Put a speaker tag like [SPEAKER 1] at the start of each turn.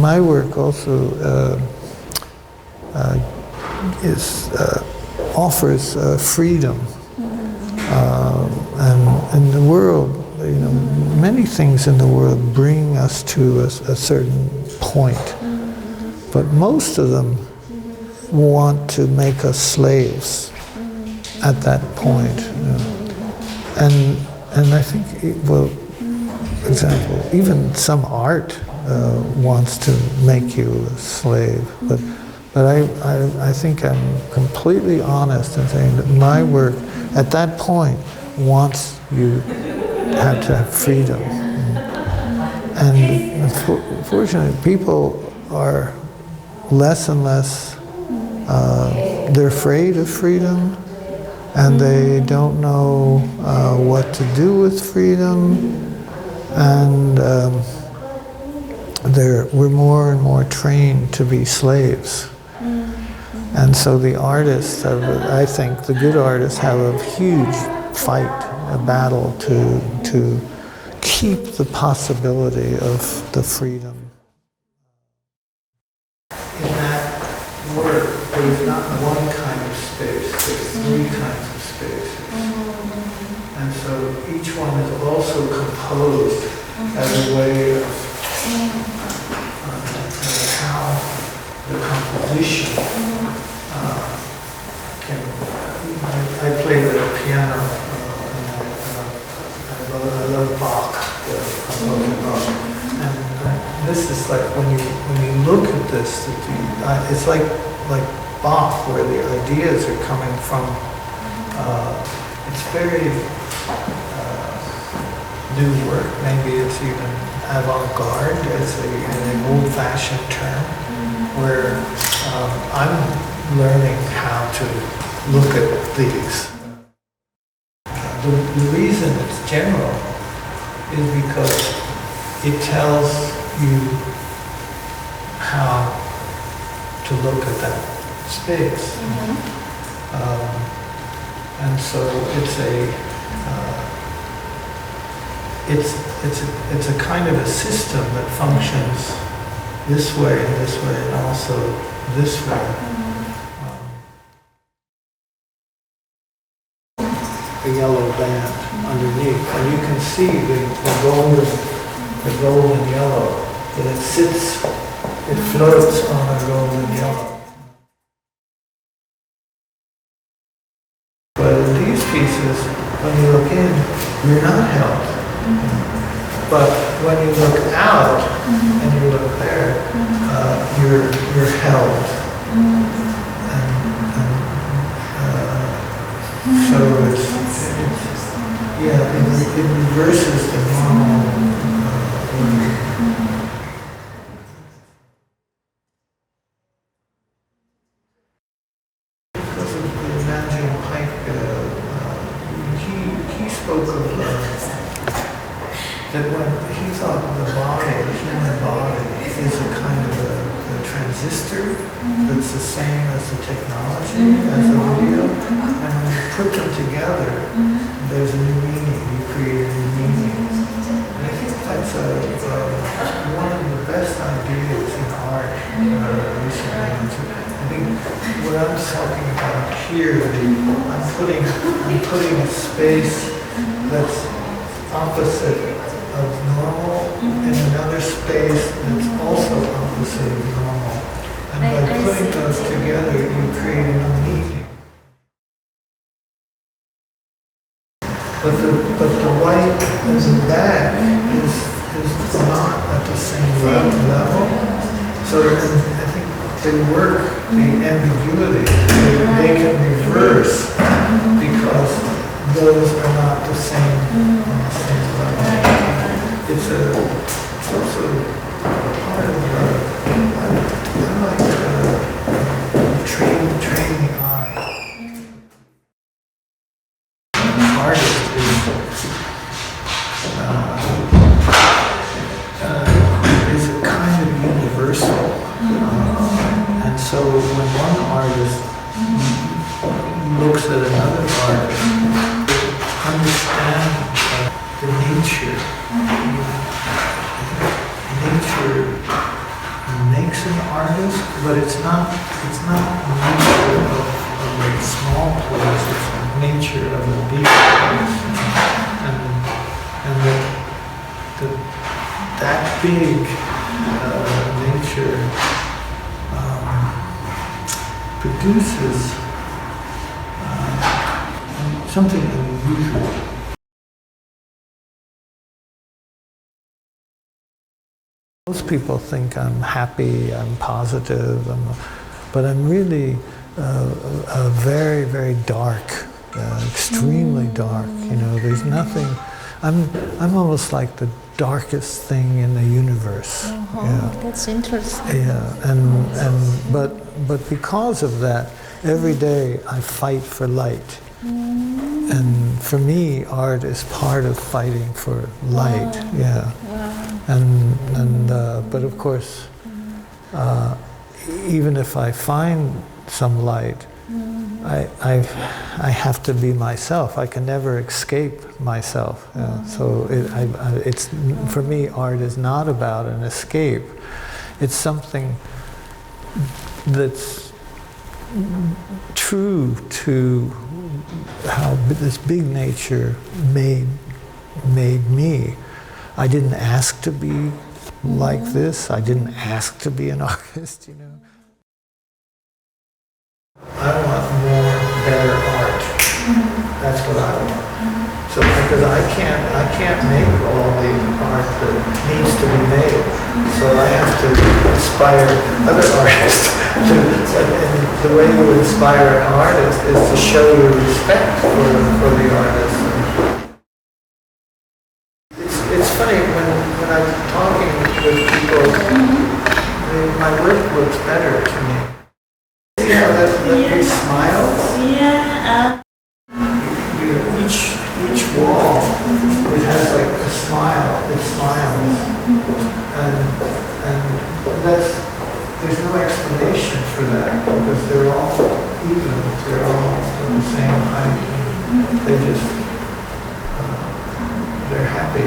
[SPEAKER 1] my work also offers freedom, and in the world, many things in the world bring us to a certain point, but most of them want to make us slaves at that point. And I think, well, for example, even some art wants to make you a slave, but I think I'm completely honest in saying that my work at that point wants you to have freedom. And fortunately, people are less and less, they're afraid of freedom, and they don't know what to do with freedom, and we're more and more trained to be slaves. And so the artists, I think the good artists have a huge fight, a battle to keep the possibility of the freedom. In that work, there's not one kind of space, there's three kinds of spaces. And so each one is also composed as a way of how the composition can. I play the piano, I love Bach, the composer Bach. And this is like when you look at this, it's like Bach, where the ideas are coming from. It's very new work. Maybe it's even avant-garde, as an old-fashioned term, where I'm learning how to look at these. The reason it's general is because it tells you how to look at that space. And so it's a kind of a system that functions this way and also this way. The yellow band underneath, and you can see the golden yellow, that it floats on a golden yellow. But in these pieces, when you look in, you're not held. But when you look out and you look there, you're held. So it reverses the normal order. Because of the Nanjing Pike, he spoke of that when he thought the human body is a kind of a transistor that's the same as the technology, as the video, and when you put them together, there's a new meaning, you create a new meaning. And I think that's one of the best ideas in art recently. I think what I'm talking about here, I'm putting a space that's opposite of normal in another space that's also opposite of normal. And by putting those together, you create a new meaning. But the white as a bag is not at the same level. So I think they work the ambiguity. They can reverse because those are not the same on the same level. It's also part of I like training the eye. The artist is a kind of universal, and so when one artist looks at another artist, understand the nature but it's not nature of a small place, it's nature of a big place. And that big nature produces something unusual. Most people think I'm happy, I'm positive, but I'm really very, very dark, extremely dark. You know, there's nothing. I'm almost like the darkest thing in the universe. Yeah.
[SPEAKER 2] That's interesting.
[SPEAKER 1] Yeah, but because of that, every day I fight for light. And for me, art is part of fighting for light.
[SPEAKER 2] Wow.
[SPEAKER 1] Yeah.
[SPEAKER 2] Wow.
[SPEAKER 1] But of course, even if I find some light, I have to be myself. I can never escape myself. So it's for me, art is not about an escape. It's something that's true to how this big nature made me. I didn't ask to be like this. I didn't ask to be an artist, you know. I want more, better art. That's what I want. So because I can't make all the art that needs to be made. So I have to inspire other artists. And the way you inspire an artist is to show your respect for the artist. It's funny when I'm talking with people, my work looks better to me. See how that big smile?
[SPEAKER 2] Yeah.
[SPEAKER 1] Each wall, it has like a smile. It smiles, and there's no explanation for that because they're all even. They're all from the same height. They just they're happy.